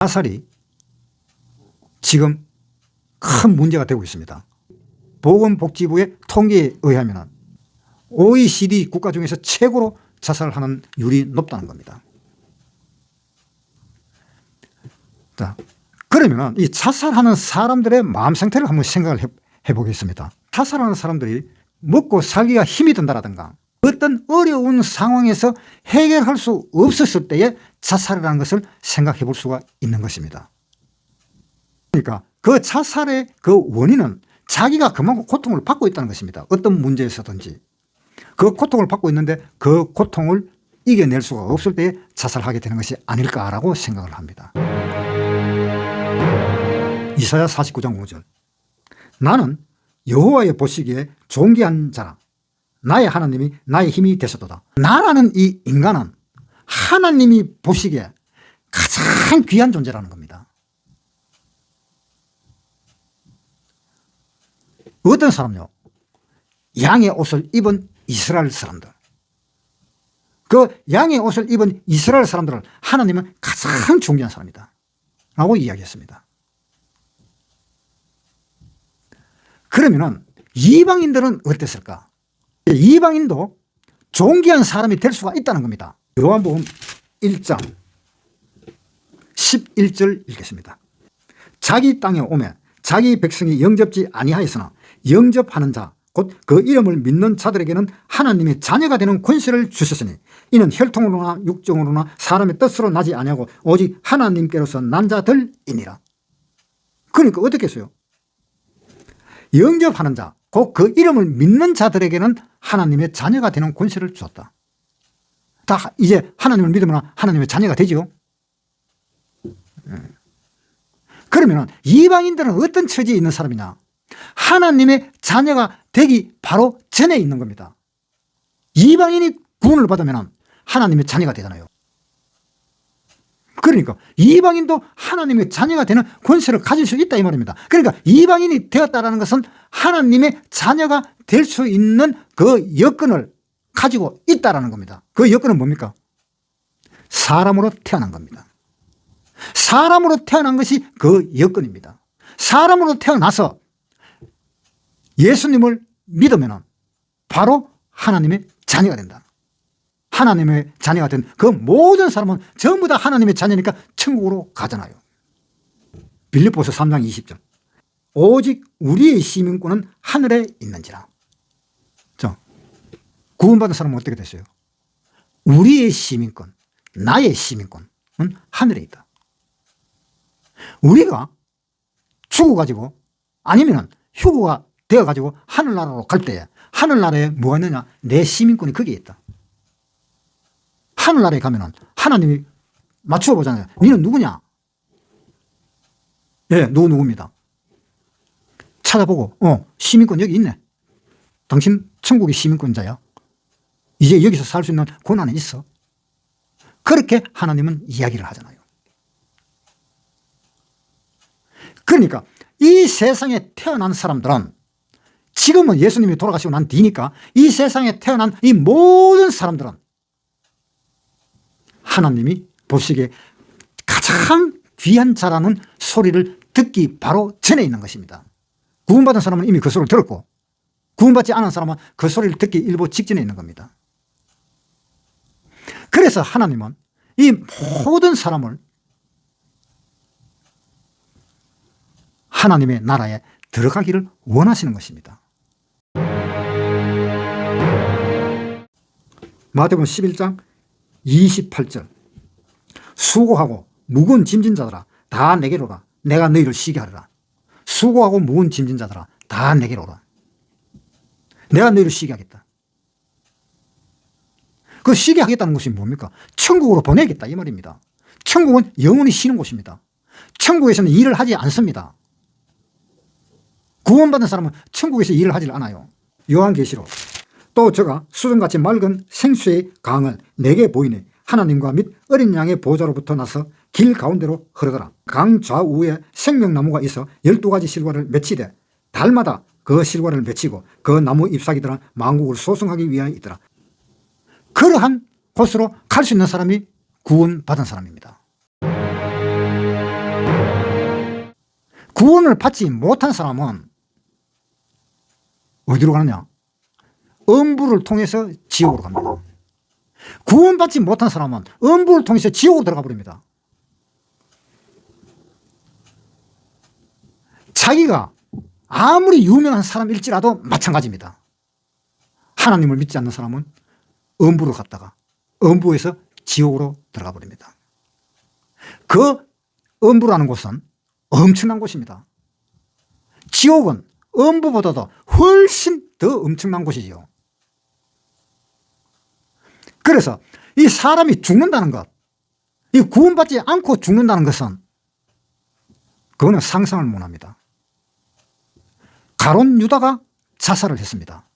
자살이 지금 큰 문제가 되고 있습니다. 보건복지부의 통계에 의하면 OECD 국가 중에서 최고로 자살하는 율이 높다는 겁니다. 자, 그러면 이 자살하는 사람들의 마음 상태를 한번 생각을 해보겠습니다. 자살하는 사람들이 먹고 살기가 힘이 든다라든가 어떤 어려운 상황에서 해결할 수 없었을 때에 자살이라는 것을 생각해 볼 수가 있는 것입니다. 그러니까 그 자살의 그 원인은 자기가 그만큼 고통을 받고 있다는 것입니다. 어떤 문제에서든지 그 고통을 받고 있는데 그 고통을 이겨낼 수가 없을 때에 자살하게 되는 것이 아닐까라고 생각을 합니다. 이사야 49장 5절 나는 여호와의 보시기에 존귀한 자라 나의 하나님이 나의 힘이 되셨도다. 나라는 이 인간은 하나님이 보시기에 가장 귀한 존재라는 겁니다. 어떤 사람요? 양의 옷을 입은 이스라엘 사람들. 그 양의 옷을 입은 이스라엘 사람들을 하나님은 가장 존귀한 사람이다 라고 이야기했습니다. 그러면은 이방인들은 어땠을까? 이방인도 존귀한 사람이 될 수가 있다는 겁니다. 요한복음 1장 11절 읽겠습니다. 자기 땅에 오매 자기 백성이 영접지 아니하였으나 영접하는 자 곧 그 이름을 믿는 자들에게는 하나님의 자녀가 되는 권세를 주셨으니 이는 혈통으로나 육정으로나 사람의 뜻으로 나지 아니하고 오직 하나님께로서 난 자들이니라. 그러니까 어떻게 했어요? 영접하는 자 곧 그 이름을 믿는 자들에게는 하나님의 자녀가 되는 권세를 주었다. 다 이제 하나님을 믿으면 하나님의 자녀가 되죠. 그러면 이방인들은 어떤 처지에 있는 사람이냐? 하나님의 자녀가 되기 바로 전에 있는 겁니다. 이방인이 구원을 받으면 하나님의 자녀가 되잖아요. 그러니까 이방인도 하나님의 자녀가 되는 권세를 가질 수 있다 이 말입니다. 그러니까 이방인이 되었다는 것은 하나님의 자녀가 될 수 있는 그 여건을 가지고 있다는 겁니다. 그 여건은 뭡니까? 사람으로 태어난 겁니다. 사람으로 태어난 것이 그 여건입니다. 사람으로 태어나서 예수님을 믿으면 바로 하나님의 자녀가 된다. 하나님의 자녀가 된 그 모든 사람은 전부 다 하나님의 자녀니까 천국으로 가잖아요. 빌립보서 3장 20절 오직 우리의 시민권은 하늘에 있는지라. 자, 구원받은 사람은 어떻게 됐어요? 우리의 시민권, 나의 시민권은 하늘에 있다. 우리가 죽어가지고 아니면 휴거가 되어가지고 하늘나라로 갈 때 하늘나라에 뭐가 있느냐? 내 시민권이 거기에 있다. 하늘나라에 가면은 하나님이 맞추어 보잖아요. 너는 누구냐? 예, 누구입니다. 찾아보고 시민권 여기 있네. 당신 천국의 시민권자야. 이제 여기서 살 수 있는 권한이 있어. 그렇게 하나님은 이야기를 하잖아요. 그러니까 이 세상에 태어난 사람들은 지금은 예수님이 돌아가시고 난 뒤니까 이 세상에 태어난 이 모든 사람들은 하나님이 보시기에 가장 귀한 자라는 소리를 듣기 바로 전에 있는 것입니다. 구원받은 사람은 이미 그 소리를 들었고 구원받지 않은 사람은 그 소리를 듣기 일부 직전에 있는 겁니다. 그래서 하나님은 이 모든 사람을 하나님의 나라에 들어가기를 원하시는 것입니다. 마태복음 11장 28절 수고하고 무거운 짐진 자들아 다 내게로 오라. 내가 너희를 쉬게 하리라. 수고하고 무거운 짐진 자들아 다 내게로 오라. 내가 너희를 쉬게 하겠다. 그 쉬게 하겠다는 것이 뭡니까? 천국으로 보내겠다 이 말입니다. 천국은 영원히 쉬는 곳입니다. 천국에서는 일을 하지 않습니다. 구원받은 사람은 천국에서 일을 하지 않아요. 요한계시록 또 저가 수정같이 맑은 생수의 강을 내게 보이니 하나님과 및 어린 양의 보좌로부터 나서 길 가운데로 흐르더라. 강 좌우에 생명나무가 있어 12가지 실과를 맺히되 달마다 그 실과를 맺히고 그 나무 잎사귀들은 만국을 소성하기 위하여 있더라. 그러한 곳으로 갈 수 있는 사람이 구원받은 사람입니다. 구원을 받지 못한 사람은 어디로 가느냐? 음부를 통해서 지옥으로 갑니다. 구원받지 못한 사람은 음부를 통해서 지옥으로 들어가 버립니다. 자기가 아무리 유명한 사람일지라도 마찬가지입니다. 하나님을 믿지 않는 사람은 음부로 갔다가 음부에서 지옥으로 들어가 버립니다. 그 음부라는 곳은 엄청난 곳입니다. 지옥은 음부보다도 훨씬 더 엄청난 곳이지요. 그래서 이 사람이 죽는다는 것, 이 구원받지 않고 죽는다는 것은 그거는 상상을 못합니다. 가룟 유다가 자살을 했습니다.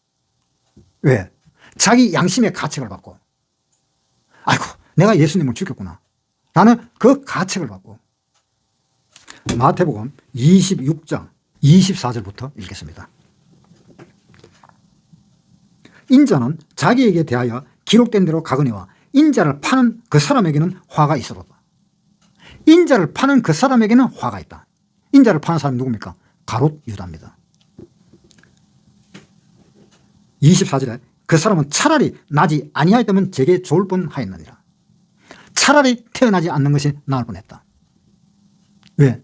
왜? 자기 양심의 가책을 받고, 아이고 내가 예수님을 죽였구나 라는 그 가책을 받고. 마태복음 26장 24절부터 읽겠습니다. 인자는 자기에게 대하여 기록된 대로 가거니와 인자를 파는 그 사람에게는 화가 있어도다. 인자를 파는 그 사람에게는 화가 있다. 인자를 파는 사람이 누굽니까? 가롯 유다입니다. 24절에 그 사람은 차라리 나지 아니하였다면 제게 좋을 뻔하였느니라. 차라리 태어나지 않는 것이 나을 뻔했다. 왜?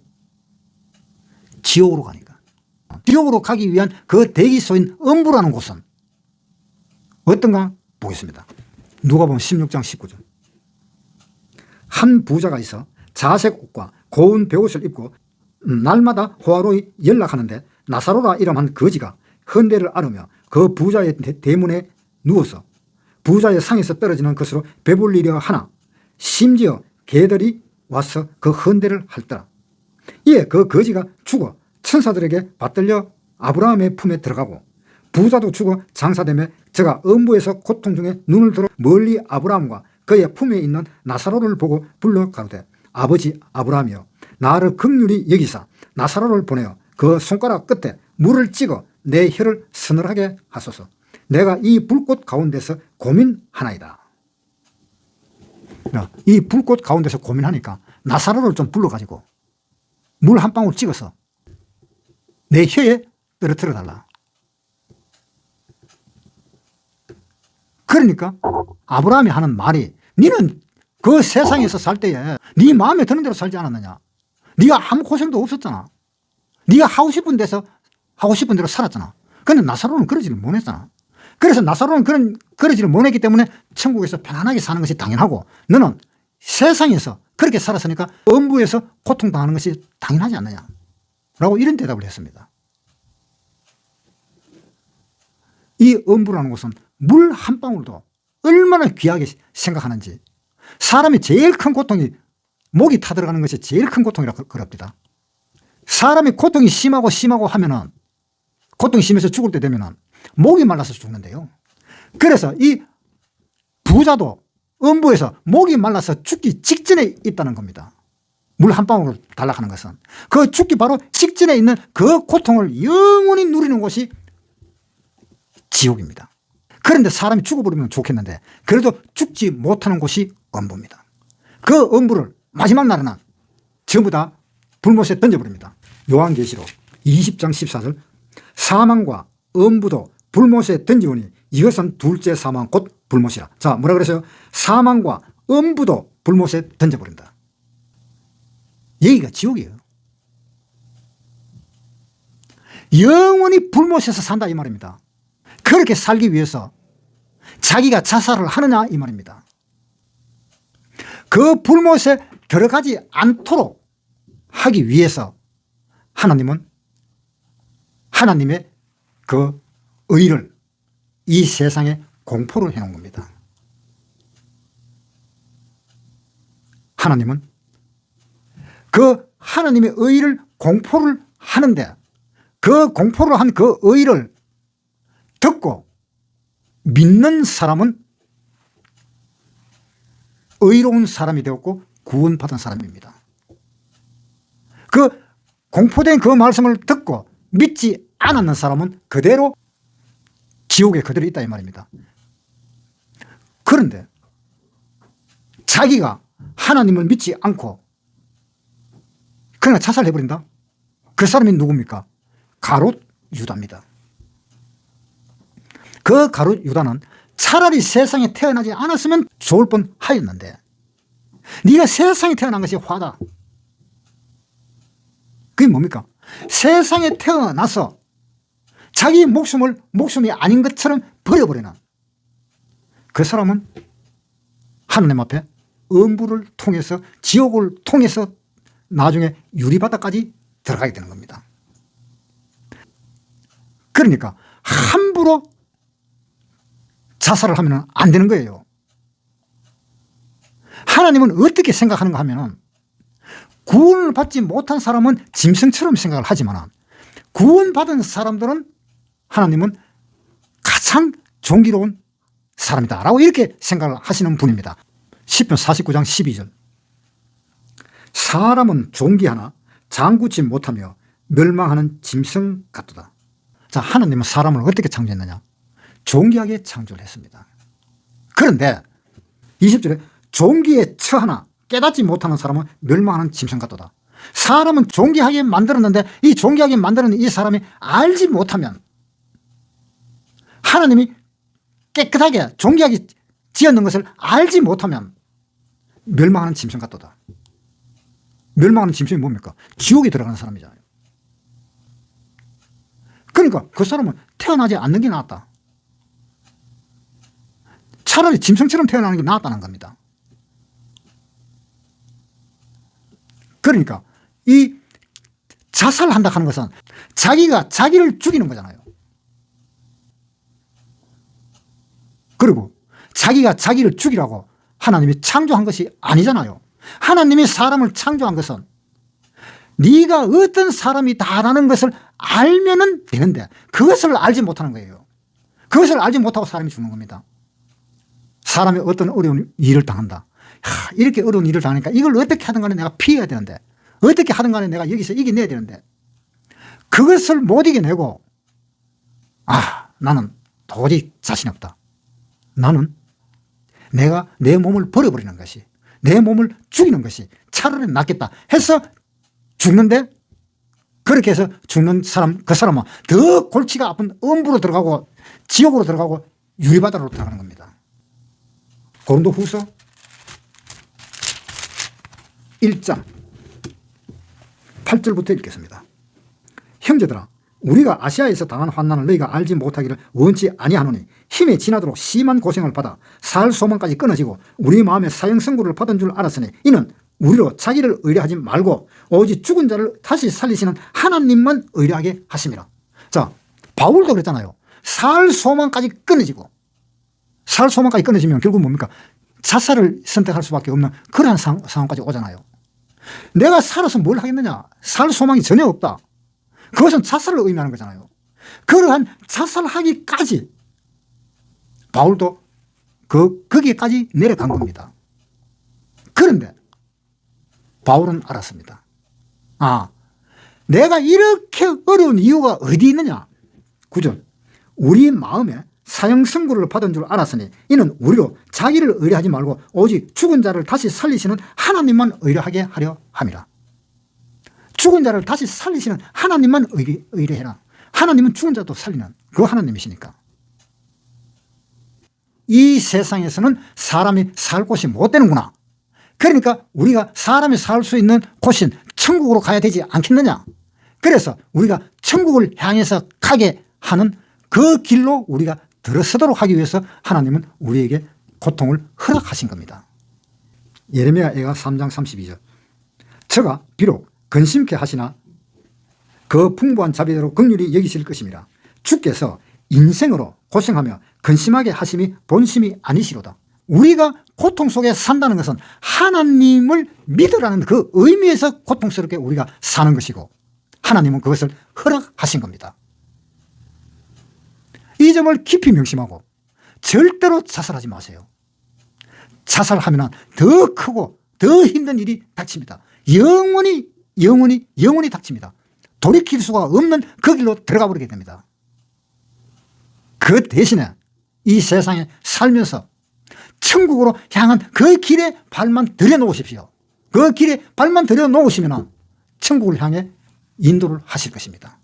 지옥으로 가니까. 지옥으로 가기 위한 그 대기소인 음부라는 곳은 어떤가 보겠습니다. 누가복음 16장 19절. 한 부자가 있어 자색 옷과 고운 베옷을 입고 날마다 호화로이 연락하는데 나사로라 이름한 거지가 헌대를 앓으며 그 부자의 대문에 누워서 부자의 상에서 떨어지는 것으로 배불리려 하나 심지어 개들이 와서 그 헌대를 핥더라. 이에 그 거지가 죽어 천사들에게 받들려 아브라함의 품에 들어가고 부자도 죽어 장사되며 저가 음부에서 고통 중에 눈을 들어 멀리 아브라함과 그의 품에 있는 나사로를 보고 불러 가로되 아버지 아브라함이여 나를 긍휼히 여기사 나사로를 보내어 그 손가락 끝에 물을 찍어 내 혀를 서늘하게 하소서. 내가 이 불꽃 가운데서 고민하나이다. 이 불꽃 가운데서 고민하니까 나사로를 좀 불러가지고 물 한 방울 찍어서 내 혀에 떨어뜨려 달라. 그러니까 아브라함이 하는 말이 너는 그 세상에서 살 때에 네 마음에 드는 대로 살지 않았느냐. 네가 아무 고생도 없었잖아. 네가 하고 싶은 데서 하고 싶은 대로 살았잖아. 그런데 나사로는 그러지를 못했잖아. 그래서 나사로는 그러지를 못했기 때문에 천국에서 편안하게 사는 것이 당연하고 너는 세상에서 그렇게 살았으니까 음부에서 고통당하는 것이 당연하지 않느냐 라고 이런 대답을 했습니다. 이 음부라는 곳은 물 한 방울도 얼마나 귀하게 생각하는지. 사람이 제일 큰 고통이 목이 타들어가는 것이 제일 큰 고통이라고 그럽니다. 사람이 고통이 심하고 하면은 고통이 심해서 죽을 때 되면은 목이 말라서 죽는데요. 그래서 이 부자도 음부에서 목이 말라서 죽기 직전에 있다는 겁니다. 물 한 방울을 달라가는 것은 그 죽기 바로 직전에 있는 그 고통을 영원히 누리는 곳이 지옥입니다. 그런데 사람이 죽어버리면 좋겠는데 그래도 죽지 못하는 곳이 음부입니다. 그 음부를 마지막 날에는 전부 다 불못에 던져버립니다. 요한계시록 20장 14절 사망과 음부도 불못에 던지오니 이것은 둘째 사망 곧 불못이라. 자, 뭐라 그랬어요? 사망과 음부도 불못에 던져버린다. 여기가 지옥이에요. 영원히 불못에서 산다 이 말입니다. 그렇게 살기 위해서 자기가 자살을 하느냐 이 말입니다. 그 불못에 들어가지 않도록 하기 위해서 하나님은 하나님의 그 의를 이 세상에 공포를 해놓은 겁니다. 하나님은 그 하나님의 의를 공포를 하는데 그 공포를 한 그 의를 듣고 믿는 사람은 의로운 사람이 되었고 구원받은 사람입니다. 그 공포된 그 말씀을 듣고 믿지 않았는 사람은 그대로 지옥에 그대로 있다 이 말입니다. 그런데 자기가 하나님을 믿지 않고 그냥 자살해버린다? 그 사람이 누굽니까? 가롯 유다입니다. 그 가롯 유다는 차라리 세상에 태어나지 않았으면 좋을 뻔하였는데 네가 세상에 태어난 것이 화다. 그게 뭡니까? 세상에 태어나서 자기 목숨을 목숨이 아닌 것처럼 버려버리는 그 사람은 하나님 앞에 엄부를 통해서 지옥을 통해서 나중에 유리바다까지 들어가게 되는 겁니다. 그러니까 함부로 자살을 하면 안 되는 거예요. 하나님은 어떻게 생각하는가 하면 구원을 받지 못한 사람은 짐승처럼 생각을 하지만 구원받은 사람들은 하나님은 가장 존귀로운 사람이다 라고 이렇게 생각을 하시는 분입니다. 시편 49장 12절 사람은 존귀하나 장구치 못하며 멸망하는 짐승 같도다. 자, 하나님은 사람을 어떻게 창조했느냐? 존귀하게 창조를 했습니다. 그런데 20절에 존귀에 처하나 깨닫지 못하는 사람은 멸망하는 짐승 같도다. 사람은 존귀하게 만들었는데 이 존귀하게 만드는 이 사람이 알지 못하면 하나님이 깨끗하게 존귀하게 지었는 것을 알지 못하면 멸망하는 짐승 같도다. 멸망하는 짐승이 뭡니까? 지옥에 들어가는 사람이잖아요. 그러니까 그 사람은 태어나지 않는 게 낫다. 차라리 짐승처럼 태어나는 게 낫다는 겁니다. 그러니까 이 자살한다 하는 것은 자기가 자기를 죽이는 거잖아요. 그리고 자기가 자기를 죽이라고 하나님이 창조한 것이 아니잖아요. 하나님이 사람을 창조한 것은 네가 어떤 사람이다라는 것을 알면은 되는데 그것을 알지 못하는 거예요. 그것을 알지 못하고 사람이 죽는 겁니다. 사람이 어떤 어려운 일을 당한다. 이렇게 어려운 일을 당하니까 이걸 어떻게 하든 간에 내가 피해야 되는데 어떻게 하든 간에 내가 여기서 이겨내야 되는데 그것을 못 이겨내고 나는 도저히 자신이 없다. 나는 내가 내 몸을 버려버리는 것이 내 몸을 죽이는 것이 차라리 낫겠다 해서 죽는데 그렇게 해서 죽는 사람 그 사람은 더 골치가 아픈 엄부로 들어가고 지옥으로 들어가고 유리바다로 들어가는 겁니다. 고린도후서 1장 8절부터 읽겠습니다. 형제들아 우리가 아시아에서 당한 환난을 너희가 알지 못하기를 원치 아니하노니 힘에 지나도록 심한 고생을 받아 살 소망까지 끊어지고 우리 마음에 사형선고를 받은 줄 알았으니 이는 우리로 자기를 의뢰하지 말고 오직 죽은 자를 다시 살리시는 하나님만 의뢰하게 하심이라. 자, 바울도 그랬잖아요. 살 소망까지 끊어지고 살 소망까지 끊어지면 결국 뭡니까? 자살을 선택할 수밖에 없는 그러한 상황까지 오잖아요. 내가 살아서 뭘 하겠느냐? 살 소망이 전혀 없다. 그것은 자살을 의미하는 거잖아요. 그러한 자살하기까지 바울도 거기에까지 내려간 겁니다. 그런데 바울은 알았습니다. 내가 이렇게 어려운 이유가 어디 있느냐? 9절 우리 마음에 사형 선고를 받은 줄 알았으니 이는 우리로 자기를 의뢰하지 말고 오직 죽은 자를 다시 살리시는 하나님만 의뢰하게 하려 함이라. 죽은 자를 다시 살리시는 하나님만 의뢰해라. 하나님은 죽은 자도 살리는 그 하나님이시니까. 이 세상에서는 사람이 살 곳이 못 되는구나. 그러니까 우리가 사람이 살 수 있는 곳인 천국으로 가야 되지 않겠느냐. 그래서 우리가 천국을 향해서 가게 하는 그 길로 우리가 들어서도록 하기 위해서 하나님은 우리에게 고통을 허락하신 겁니다. 예레미야가 3장 32절 저가 비록 근심케 하시나 그 풍부한 자비대로 긍휼히 여기실 것입니다. 주께서 인생으로 고생하며 근심하게 하심이 본심이 아니시로다. 우리가 고통 속에 산다는 것은 하나님을 믿으라는 그 의미에서 고통스럽게 우리가 사는 것이고 하나님은 그것을 허락하신 겁니다. 이 점을 깊이 명심하고 절대로 자살하지 마세요. 자살하면 더 크고 더 힘든 일이 닥칩니다. 영원히 닥칩니다. 돌이킬 수가 없는 그 길로 들어가 버리게 됩니다. 그 대신에 이 세상에 살면서 천국으로 향한 그 길에 발만 들여놓으십시오. 그 길에 발만 들여놓으시면 천국을 향해 인도를 하실 것입니다.